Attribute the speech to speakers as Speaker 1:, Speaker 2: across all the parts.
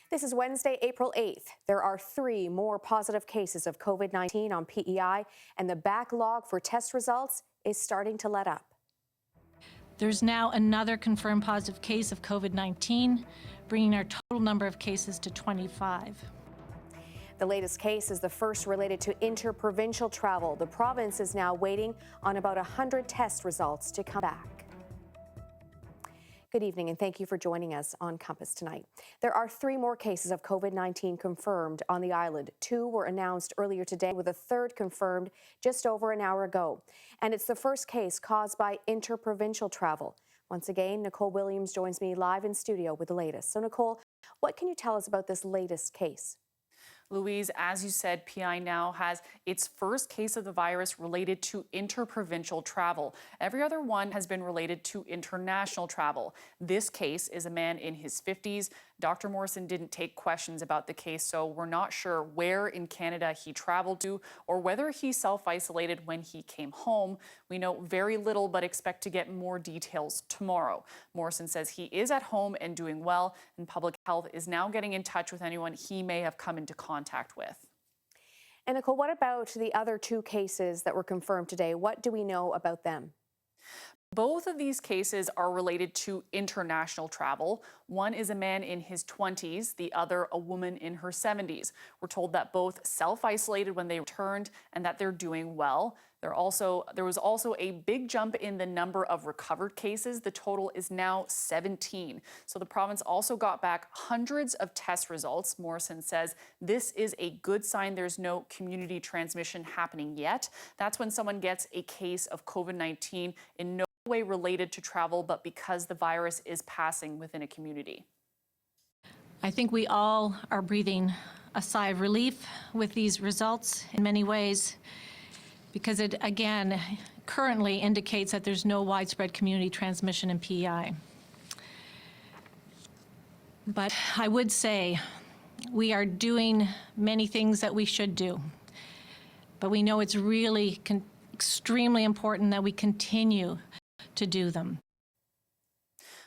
Speaker 1: This is Wednesday, April 8th. There are 3 more positive cases of COVID-19 on PEI, and the backlog for test results is starting to let up.
Speaker 2: There's now another confirmed positive case of COVID-19, bringing our total number of cases to 25.
Speaker 1: The latest case is the first related to interprovincial travel. The province is now waiting on about 100 test results to come back. Good evening, and thank you for joining us on Compass tonight. There are 3 more cases of COVID-19 confirmed on the island. 2 were announced earlier today, with a 3rd confirmed just over an hour ago. And it's the first case caused by interprovincial travel. Once again, Nicole Williams joins me live in studio with the latest. So Nicole, what can you tell us about this latest case?
Speaker 3: Louise, as you said, PEI now has its first case of the virus related to interprovincial travel. Every other one has been related to international travel. This case is a man in his 50s. Dr. Morrison didn't take questions about the case, so we're not sure where in Canada he traveled to or whether he self-isolated when he came home. We know very little, but expect to get more details tomorrow. Morrison says he is at home and doing well, and public health is now getting in touch with anyone he may have come into contact with.
Speaker 1: And Nicole, what about the other 2 cases that were confirmed today? What do we know about them?
Speaker 3: Both of these cases are related to international travel. One is a man in his 20s, the other a woman in her 70s. We're told that both self-isolated when they returned and that they're doing well. There was also a big jump in the number of recovered cases. The total is now 17. So the province also got back hundreds of test results. Morrison says this is a good sign there's no community transmission happening yet. That's when someone gets a case of COVID-19 in no way related to travel, but because the virus is passing within a community.
Speaker 2: I think we all are breathing a sigh of relief with these results in many ways, because it, again, currently indicates that there's no widespread community transmission in PEI. But I would say we are doing many things that we should do, but we know it's really extremely important that we continue to do them.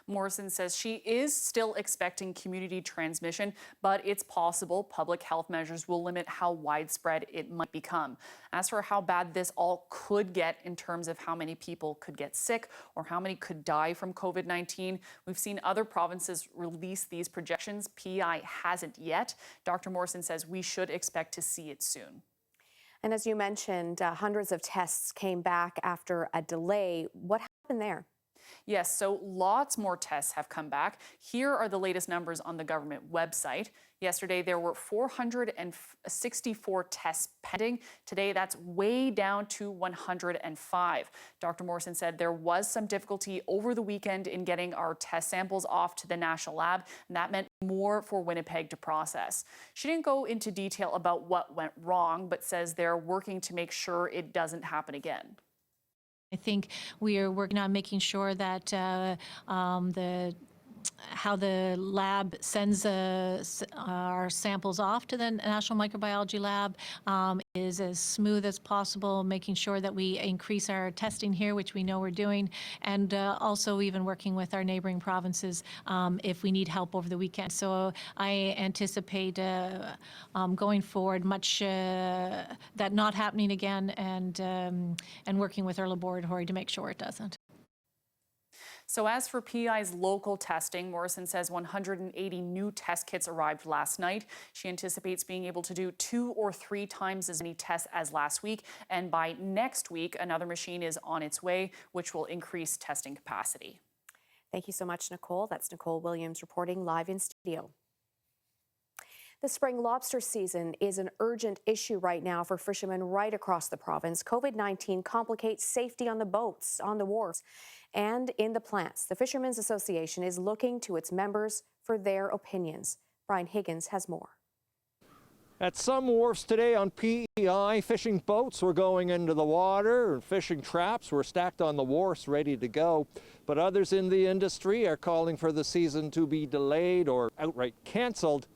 Speaker 3: Morrison says she is still expecting community transmission, but it's possible public health measures will limit how widespread it might become. As for how bad this all could get in terms of how many people could get sick or how many could die from COVID-19, we've seen other provinces release these projections. PEI hasn't yet. Dr. Morrison says we should expect to see it soon.
Speaker 1: And as you mentioned, hundreds of tests came back after a delay. What happened there?
Speaker 3: Yes, so lots more tests have come back. Here are the latest numbers on the government website. Yesterday, there were 464 tests pending. Today, that's way down to 105. Dr. Morrison said there was some difficulty over the weekend in getting our test samples off to the national lab, and that meant more for Winnipeg to process. She didn't go into detail about what went wrong, but says they're working to make sure it doesn't happen again.
Speaker 2: I think we are working on making sure that how the lab sends our samples off to the National Microbiology Lab is as smooth as possible, making sure that we increase our testing here, which we know we're doing, and also even working with our neighboring provinces if we need help over the weekend. So I anticipate going forward much that not happening again, and working with our laboratory to make sure it doesn't.
Speaker 3: So as for PEI's local testing, Morrison says 180 new test kits arrived last night. She anticipates being able to do 2 or 3 times as many tests as last week. And by next week, another machine is on its way, which will increase testing capacity.
Speaker 1: Thank you so much, Nicole. That's Nicole Williams reporting live in studio. The spring lobster season is an urgent issue right now for fishermen right across the province. COVID-19 complicates safety on the boats, on the wharves, and in the plants. The Fishermen's Association is looking to its members for their opinions. Brian Higgins has more.
Speaker 4: At some wharfs today on PEI, fishing boats were going into the water and fishing traps were stacked on the wharfs ready to go. But others in the industry are calling for the season to be delayed or outright canceled.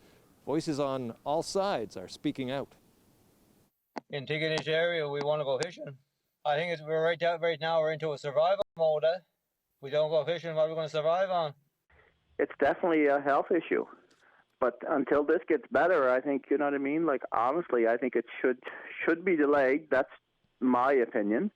Speaker 4: Voices on all sides are speaking out.
Speaker 5: In Tigonish area, we want to go fishing. I think we're right now we're into a survival mode. If we don't go fishing, what are we going to survive on?
Speaker 6: It's definitely a health issue. But until this gets better, I think, you know what I mean? Like, honestly, I think it should be delayed. That's my opinion.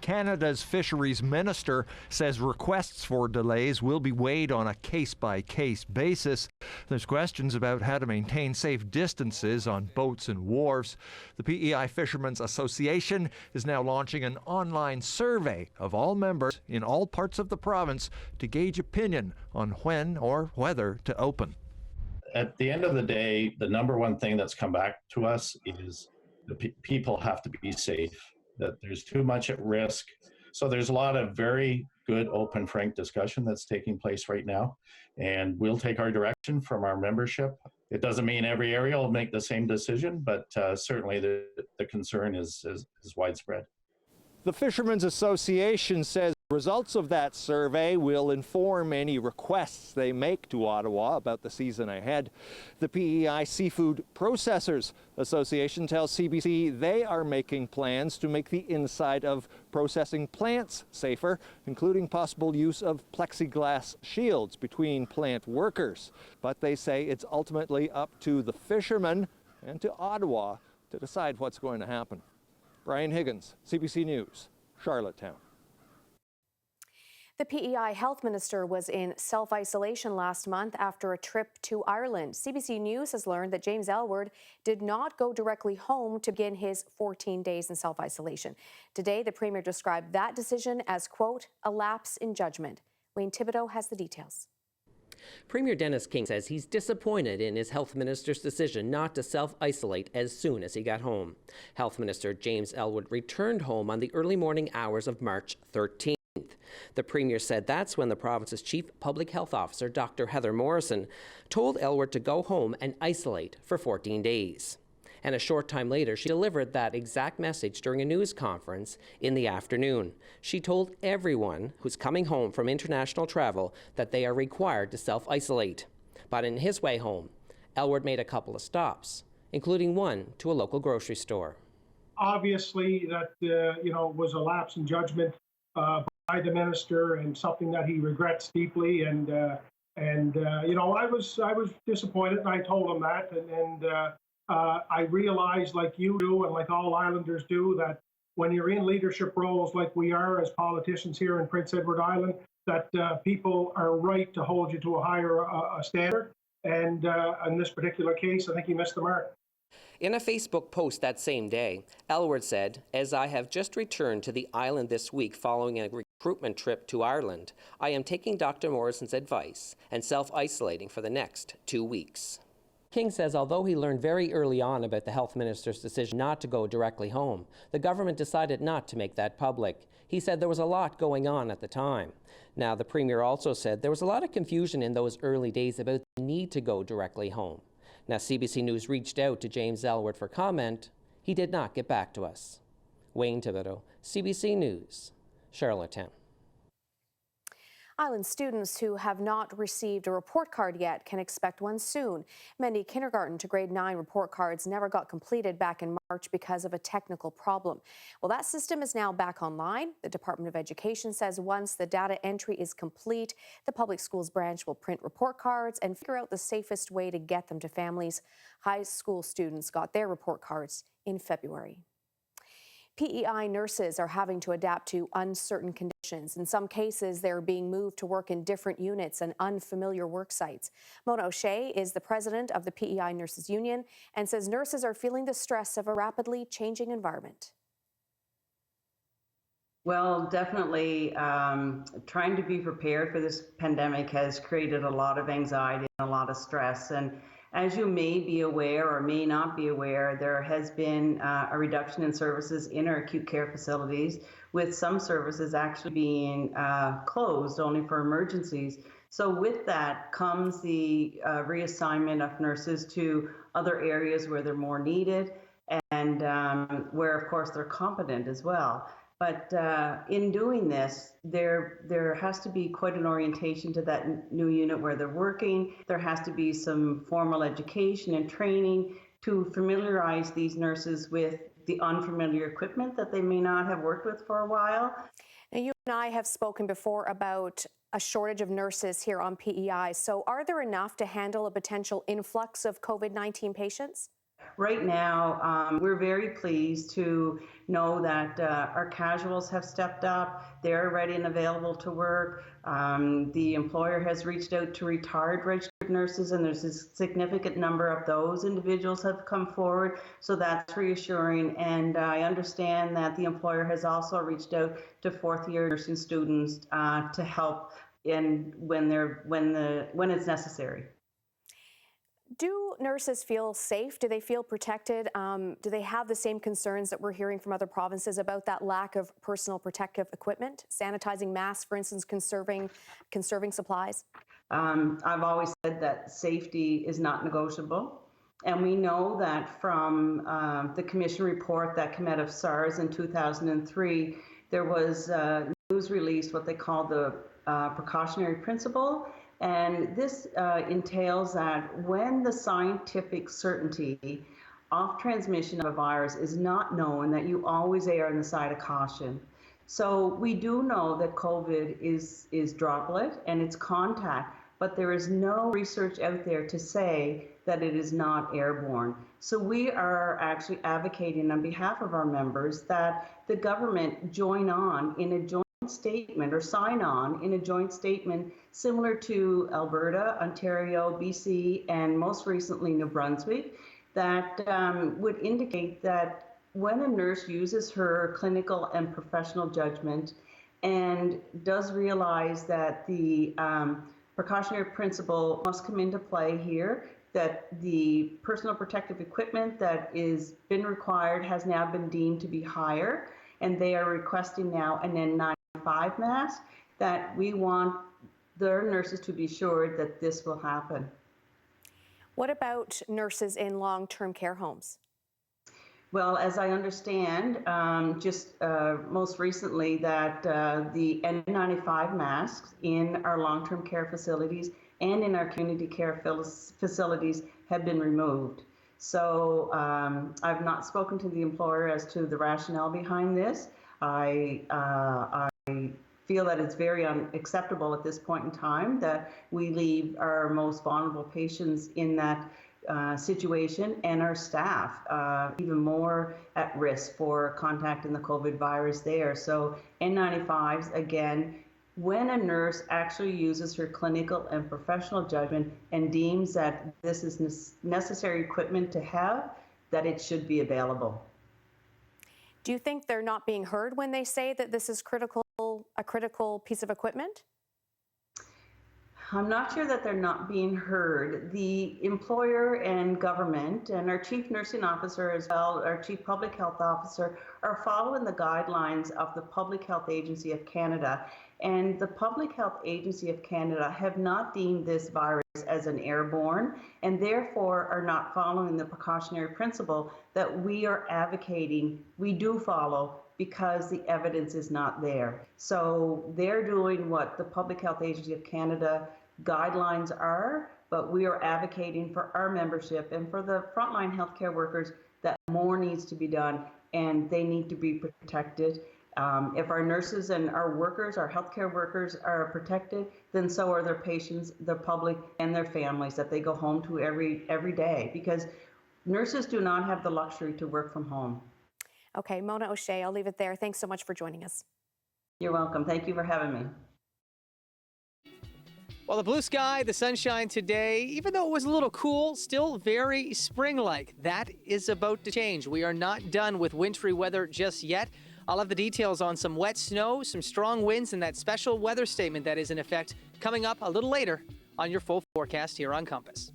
Speaker 4: Canada's fisheries minister says requests for delays will be weighed on a case-by-case basis. There's questions about how to maintain safe distances on boats and wharves. The PEI Fishermen's Association is now launching an online survey of all members in all parts of the province to gauge opinion on when or whether to open.
Speaker 7: At the end of the day, the number one thing that's come back to us is the people have to be safe, that there's too much at risk. So there's a lot of very good, open, frank discussion that's taking place right now. And we'll take our direction from our membership. It doesn't mean every area will make the same decision, but certainly the concern is widespread.
Speaker 4: The Fishermen's Association says results of that survey will inform any requests they make to Ottawa about the season ahead. The PEI Seafood Processors Association tells CBC they are making plans to make the inside of processing plants safer, including possible use of plexiglass shields between plant workers. But they say it's ultimately up to the fishermen and to Ottawa to decide what's going to happen. Brian Higgins, CBC News, Charlottetown.
Speaker 1: The PEI health minister was in self-isolation last month after a trip to Ireland. CBC News has learned that James Elwood did not go directly home to begin his 14 days in self-isolation. Today, the Premier described that decision as, quote, a lapse in judgment. Wayne Thibodeau has the details.
Speaker 8: Premier Dennis King says he's disappointed in his health minister's decision not to self-isolate as soon as he got home. Health Minister James Elwood returned home on the early morning hours of March 13th. The Premier said that's when the province's Chief Public Health Officer, Dr. Heather Morrison, told Elwood to go home and isolate for 14 days. And a short time later, she delivered that exact message during a news conference in the afternoon. She told everyone who's coming home from international travel that they are required to self-isolate. But in his way home, Elwood made a couple of stops, including one to a local grocery store.
Speaker 9: Obviously, that was a lapse in judgment by the minister, and something that he regrets deeply. And I was disappointed, and I told him that, I realize, like you do and like all Islanders do, that when you're in leadership roles like we are as politicians here in Prince Edward Island, that people are right to hold you to a higher standard. And in this particular case, I think he missed the mark.
Speaker 8: In a Facebook post that same day, Elwood said, as I have just returned to the island this week following a recruitment trip to Ireland, I am taking Dr. Morrison's advice and self-isolating for the next 2 weeks. King says although he learned very early on about the health minister's decision not to go directly home, the government decided not to make that public. He said there was a lot going on at the time. Now, the Premier also said there was a lot of confusion in those early days about the need to go directly home. Now, CBC News reached out to James Elwood for comment. He did not get back to us. Wayne Thibodeau, CBC News, Charlottetown.
Speaker 1: Island students who have not received a report card yet can expect one soon. Many kindergarten to grade 9 report cards never got completed back in March because of a technical problem. Well, that system is now back online. The Department of Education says once the data entry is complete, the public schools branch will print report cards and figure out the safest way to get them to families. High school students got their report cards in February. PEI nurses are having to adapt to uncertain conditions. In some cases, they're being moved to work in different units and unfamiliar work sites. Mona O'Shea is the president of the PEI Nurses Union and says nurses are feeling the stress of a rapidly changing environment.
Speaker 10: Well, definitely trying to be prepared for this pandemic has created a lot of anxiety and a lot of stress. And as you may be aware or may not be aware, there has been a reduction in services in our acute care facilities, with some services actually being closed only for emergencies. So with that comes the reassignment of nurses to other areas where they're more needed and where, of course, they're competent as well. But in doing this, there has to be quite an orientation to that new unit where they're working. There has to be some formal education and training to familiarize these nurses with the unfamiliar equipment that they may not have worked with for a while.
Speaker 1: Now, you and I have spoken before about a shortage of nurses here on PEI. So are there enough to handle a potential influx of COVID-19 patients?
Speaker 10: Right now, we're very pleased to know that our casuals have stepped up. They're ready and available to work. The employer has reached out to retired registered nurses, and there's a significant number of those individuals have come forward. So that's reassuring. And I understand that the employer has also reached out to fourth-year nursing students to help when it's necessary.
Speaker 1: Do nurses feel safe? Do they feel protected? Do they have the same concerns that we're hearing from other provinces about that lack of personal protective equipment, sanitizing masks, for instance, conserving supplies?
Speaker 10: I've always said that safety is not negotiable. And we know that from the commission report that came out of SARS in 2003, there was news released, what they call the precautionary principle. And this entails that when the scientific certainty of transmission of a virus is not known, that you always err on the side of caution. So we do know that COVID is droplet and it's contact, but there is no research out there to say that it is not airborne. So we are actually advocating on behalf of our members that the government join on in a joint statement or sign on in a joint statement similar to Alberta, Ontario, BC, and most recently New Brunswick, that would indicate that when a nurse uses her clinical and professional judgment and does realize that the precautionary principle must come into play here, that the personal protective equipment that is been required has now been deemed to be higher, and they are requesting now an N95 mask, that we want their nurses to be sure that this will happen.
Speaker 1: What about nurses in long-term care homes?
Speaker 10: Well, as I understand, most recently that the N95 masks in our long-term care facilities and in our community care facilities have been removed. So I've not spoken to the employer as to the rationale behind this. I feel that it's very unacceptable at this point in time that we leave our most vulnerable patients in that situation, and our staff even more at risk for contacting the COVID virus there. So N95s, again, when a nurse actually uses her clinical and professional judgment and deems that this is necessary equipment to have, that it should be available.
Speaker 1: Do you think they're not being heard when they say that this is a critical piece of equipment?
Speaker 10: I'm not sure that they're not being heard. The employer and government and our chief nursing officer as well, our chief public health officer, are following the guidelines of the Public Health Agency of Canada. And the Public Health Agency of Canada have not deemed this virus as an airborne, and therefore are not following the precautionary principle that we are advocating we do follow, because the evidence is not there. So they're doing what the Public Health Agency of Canada guidelines are, but we are advocating for our membership and for the frontline healthcare workers that more needs to be done and they need to be protected. If our nurses and our workers, our healthcare workers are protected, then so are their patients, the public, and their families that they go home to every day, because nurses do not have the luxury to work from home.
Speaker 1: Okay, Mona O'Shea, I'll leave it there. Thanks so much for joining us.
Speaker 10: You're welcome. Thank you for having me.
Speaker 11: Well, the blue sky, the sunshine today, even though it was a little cool, still very spring-like. That is about to change. We are not done with wintry weather just yet. I'll have the details on some wet snow, some strong winds, and that special weather statement that is in effect coming up a little later on your full forecast here on Compass.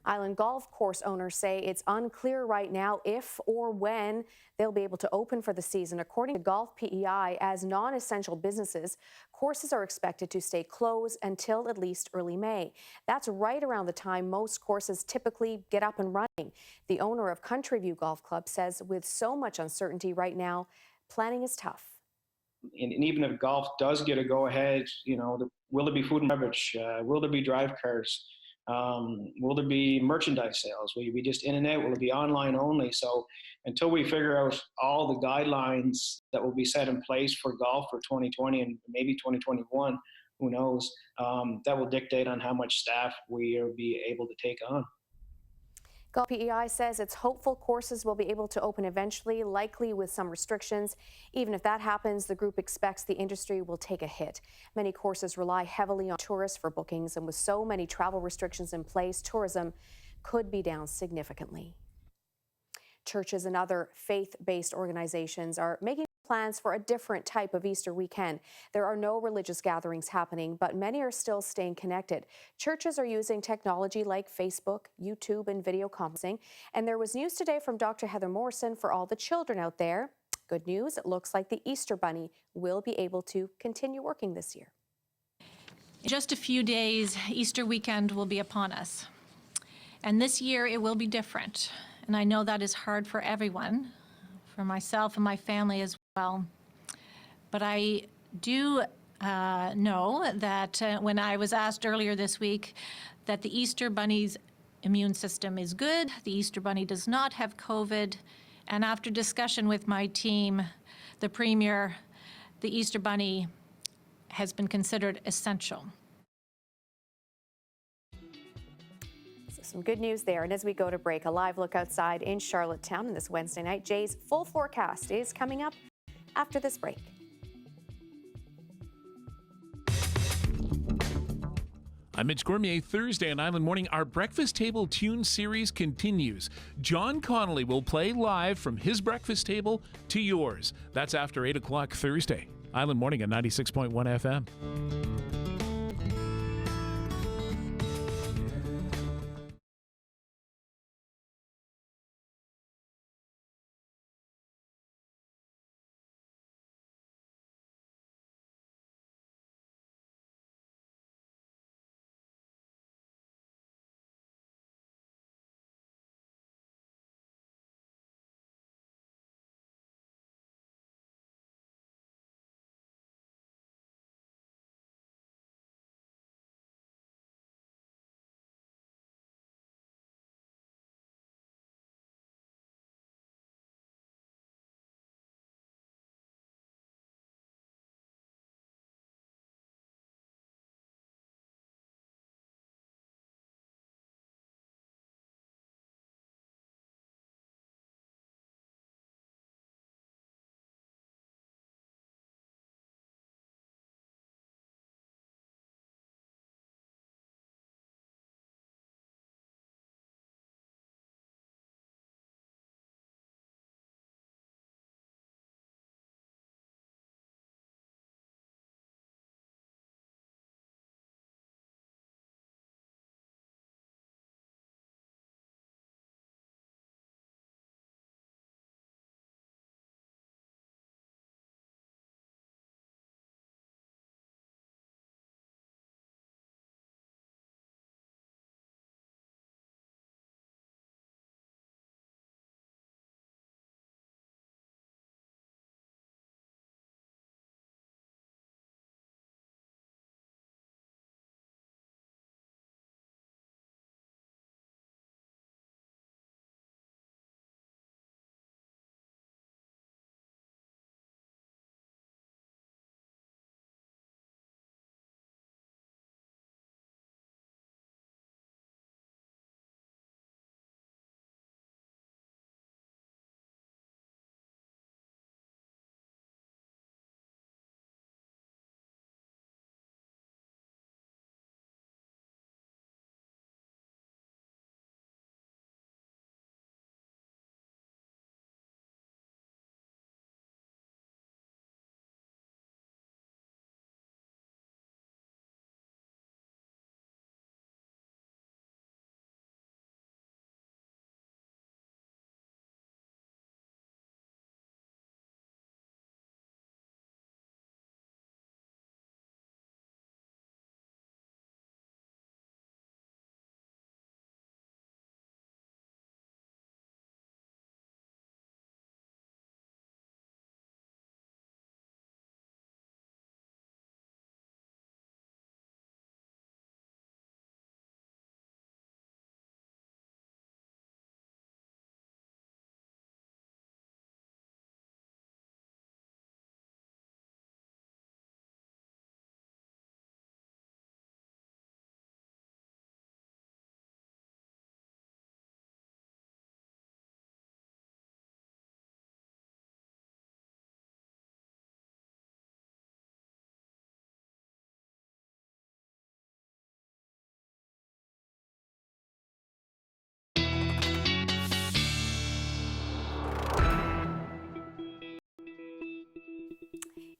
Speaker 1: Island golf course owners say it's unclear right now if or when they'll be able to open for the season. According to Golf PEI, as non-essential businesses, courses are expected to stay closed until at least early May. That's right around the time most courses typically get up and running. The owner of Country View Golf Club says with so much uncertainty right now, planning is tough.
Speaker 12: And even if golf does get a go-ahead, will there be food and beverage? Will there be drive cars? Will there be merchandise sales? Will you be just in and out? Will it be online only? So until we figure out all the guidelines that will be set in place for golf for 2020 and maybe 2021, who knows, that will dictate on how much staff we will be able to take on.
Speaker 1: Golf PEI says it's hopeful courses will be able to open eventually, likely with some restrictions. Even if that happens, the group expects the industry will take a hit. Many courses rely heavily on tourists for bookings, and with so many travel restrictions in place, tourism could be down significantly. Churches and other faith-based organizations are making plans for a different type of Easter weekend. There are no religious gatherings happening, but many are still staying connected. Churches are using technology like Facebook, YouTube, and video conferencing. And there was news today from Dr. Heather Morrison for all the children out there. Good news, it looks like the Easter Bunny will be able to continue working this year.
Speaker 2: In just a few days, Easter weekend will be upon us. And this year it will be different. And I know that is hard for everyone, for myself and my family as well. But I do know that when I was asked earlier this week that the Easter Bunny's immune system is good, the Easter Bunny does not have COVID, and after discussion with my team, the Premier, the Easter Bunny has been considered essential.
Speaker 1: Some good news there. And as we go to break, a live look outside in Charlottetown on this Wednesday night. Jay's full forecast is coming up after this break.
Speaker 13: I'm Mitch Gourmier. Thursday on Island Morning, our Breakfast Table Tune series continues. John Connolly will play live from his breakfast table to yours. That's after 8 o'clock Thursday. Island Morning at 96.1 FM.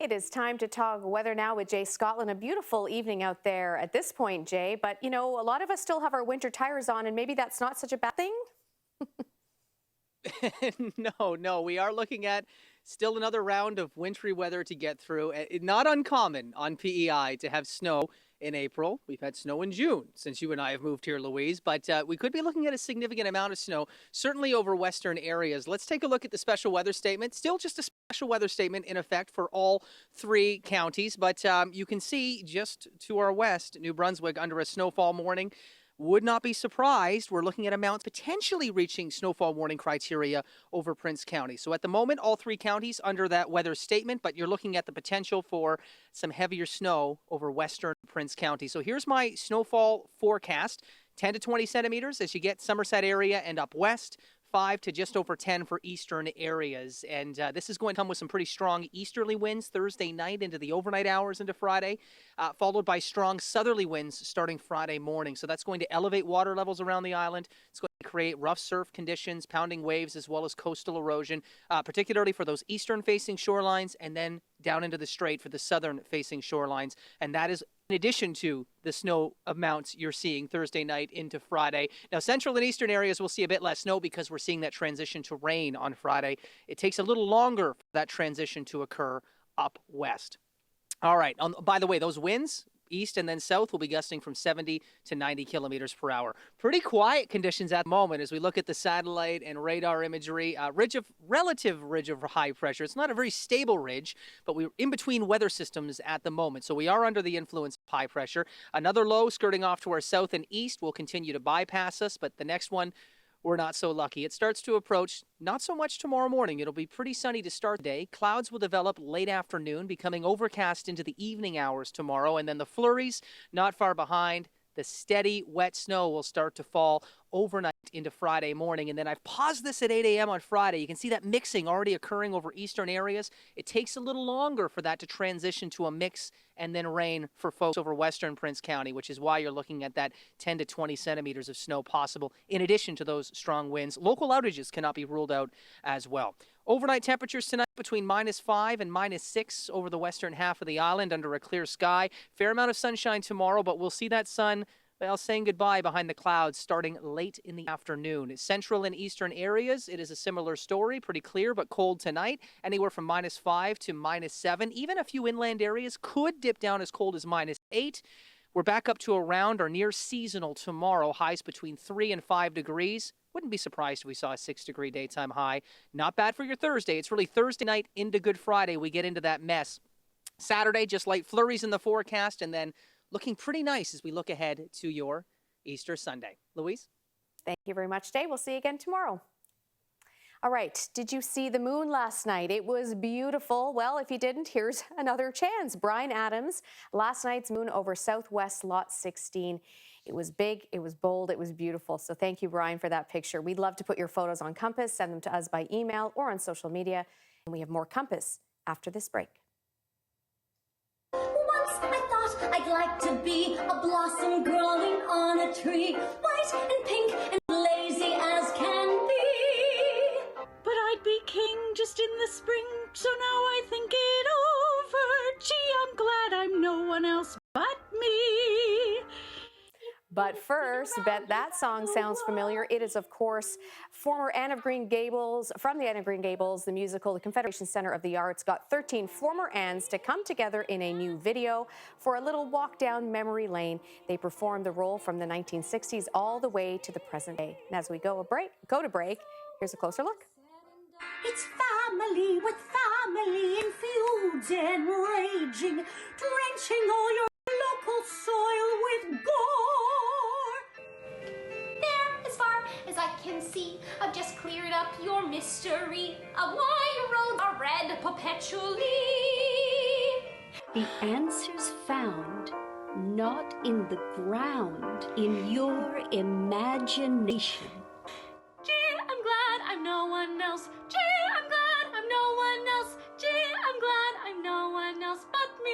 Speaker 1: It is time to talk weather now with Jay Scotland. A beautiful evening out there at this point, Jay. But, you know, a lot of us still have our winter tires on, and maybe that's not such a bad thing.
Speaker 11: No, we are looking at still another round of wintry weather to get through. Not uncommon on PEI to have snow in April. We've had snow in June since you and I have moved here, Louise, but we could be looking at a significant amount of snow, certainly over western areas. Let's take a look at the special weather statement. Still just a special weather statement in effect for all three counties, but you can see just to our west, New Brunswick under a snowfall warning. Would not be surprised. We're looking at amounts potentially reaching snowfall warning criteria over Prince County. So at the moment, all three counties under that weather statement, but you're looking at the potential for some heavier snow over western Prince County. So here's my snowfall forecast. 10 to 20 centimeters as you get Somerset area and up west. 5 to just over 10 for eastern areas. And this is going to come with some pretty strong easterly winds Thursday night into the overnight hours into Friday, followed by strong southerly winds starting Friday morning. So that's going to elevate water levels around the island. It's going to create rough surf conditions, pounding waves, as well as coastal erosion, particularly for those eastern-facing shorelines and then down into the strait for the southern-facing shorelines. And that is in addition to the snow amounts you're seeing Thursday night into Friday. Now, central and eastern areas will see a bit less snow because we're seeing that transition to rain on Friday. It takes a little longer for that transition to occur up west. All right. By the way, those winds, east and then south, will be gusting from 70 to 90 kilometers per hour. Pretty quiet conditions at the moment as we look at the satellite and radar imagery. Relative ridge of high pressure. It's not a very stable ridge, but we're in between weather systems at the moment. So we are under the influence of high pressure. Another low skirting off to our south and east will continue to bypass us, but the next one, we're not so lucky. It starts to approach not so much tomorrow morning. It'll be pretty sunny to start the day. Clouds will develop late afternoon, becoming overcast into the evening hours tomorrow. And then the flurries not far behind. The steady wet snow will start to fall overnight into Friday morning. And then I've paused this at 8 a.m. on Friday. You can see that mixing already occurring over eastern areas. It takes a little longer for that to transition to a mix and then rain for folks over western Prince County, which is why you're looking at that 10 to 20 centimeters of snow possible, in addition to those strong winds. Local outages cannot be ruled out as well. Overnight temperatures tonight between -5 and -6 over the western half of the island under a clear sky. Fair amount of sunshine tomorrow, but we'll see that sun, well, saying goodbye behind the clouds starting late in the afternoon. Central and eastern areas, it is a similar story. Pretty clear, but cold tonight. Anywhere from -5 to -7. Even a few inland areas could dip down as cold as -8. We're back up to around or near seasonal tomorrow. Highs between 3 and 5 degrees. Wouldn't be surprised if we saw a 6-degree daytime high. Not bad for your Thursday. It's really Thursday night into Good Friday we get into that mess. Saturday, just light flurries in the forecast, and then looking pretty nice as we look ahead to your Easter Sunday. Louise?
Speaker 1: Thank you very much, Jay. We'll see you again tomorrow. All right, did you see the moon last night? It was beautiful. Well, if you didn't, here's another chance. Brian Adams, last night's moon over Southwest Lot 16. It was big, it was bold, it was beautiful. So thank you, Brian, for that picture. We'd love to put your photos on Compass. Send them to us by email or on social media. And we have more Compass after this break.
Speaker 14: Once I thought I'd like to be a blossom growing on a tree, white and pink and lazy as can be. But I'd be king just in the spring, so now I think it over. Gee, I'm glad I'm no one else but me.
Speaker 1: But first, bet that song sounds familiar. It is, of course, former Anne of Green Gables, from the Anne of Green Gables, the musical. The Confederation Center of the Arts got 13 former Annes to come together in a new video for a little walk down memory lane. They performed the role from the 1960s all the way to the present day. And as we go to break, here's a closer look.
Speaker 14: It's family with family in feuds enraging, drenching all your local soil with gore.
Speaker 15: There, as far as I can see, I've just cleared up your mystery of why your roads are red perpetually.
Speaker 14: The answer's found not in the ground, in your imagination.
Speaker 15: Gee, I'm glad I'm no one else. Gee, I'm glad I'm no one else. Gee, I'm glad I'm no one else but me.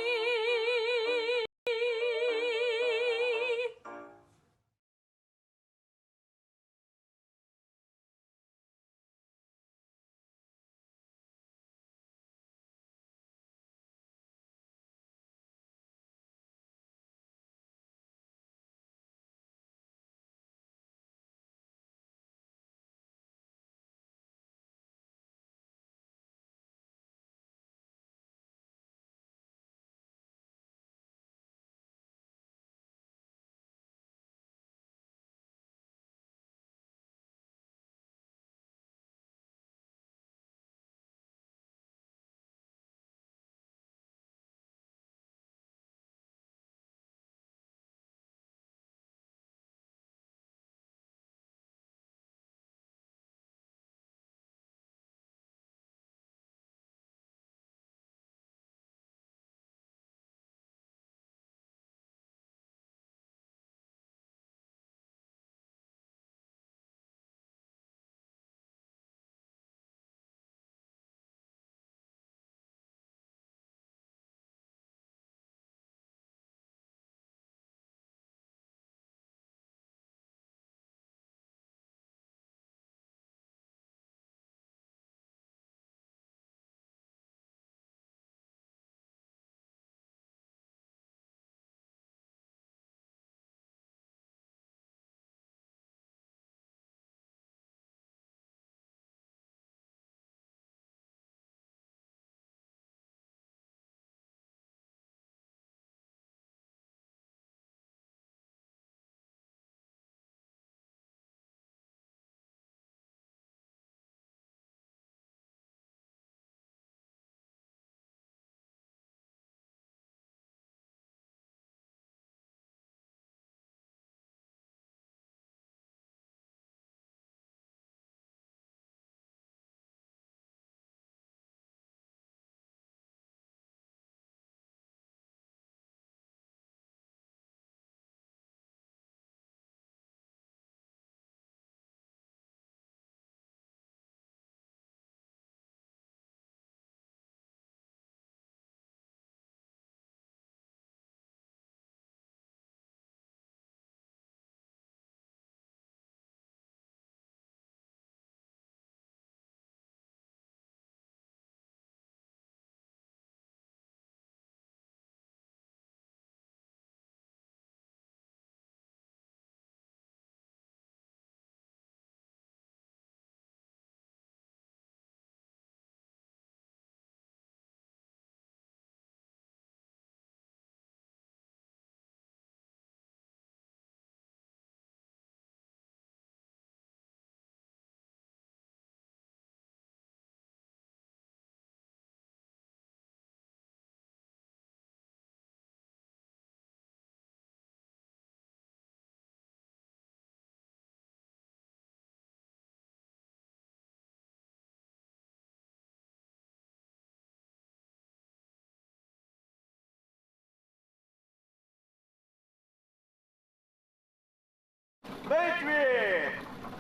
Speaker 16: 28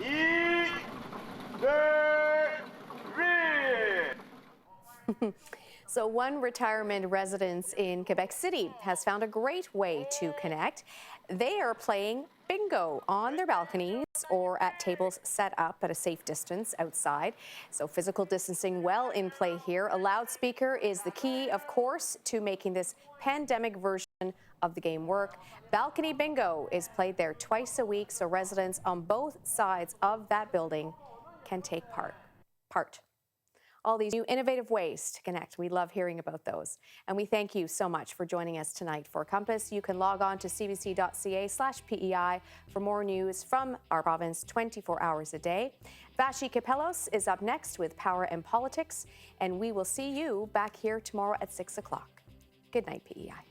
Speaker 16: et 2
Speaker 1: So one retirement residence in Quebec City has found a great way to connect. They are playing bingo on their balconies or at tables set up at a safe distance outside. So physical distancing well in play here. A loudspeaker is the key, of course, to making this pandemic version of the game work. Balcony bingo is played there twice a week, so residents on both sides of that building can take part. All these new innovative ways to connect. We love hearing about those. And we thank you so much for joining us tonight for Compass. You can log on to cbc.ca/PEI for more news from our province 24 hours a day. Vashi Kapelos is up next with Power and Politics, and we will see you back here tomorrow at 6 o'clock. Good night, PEI.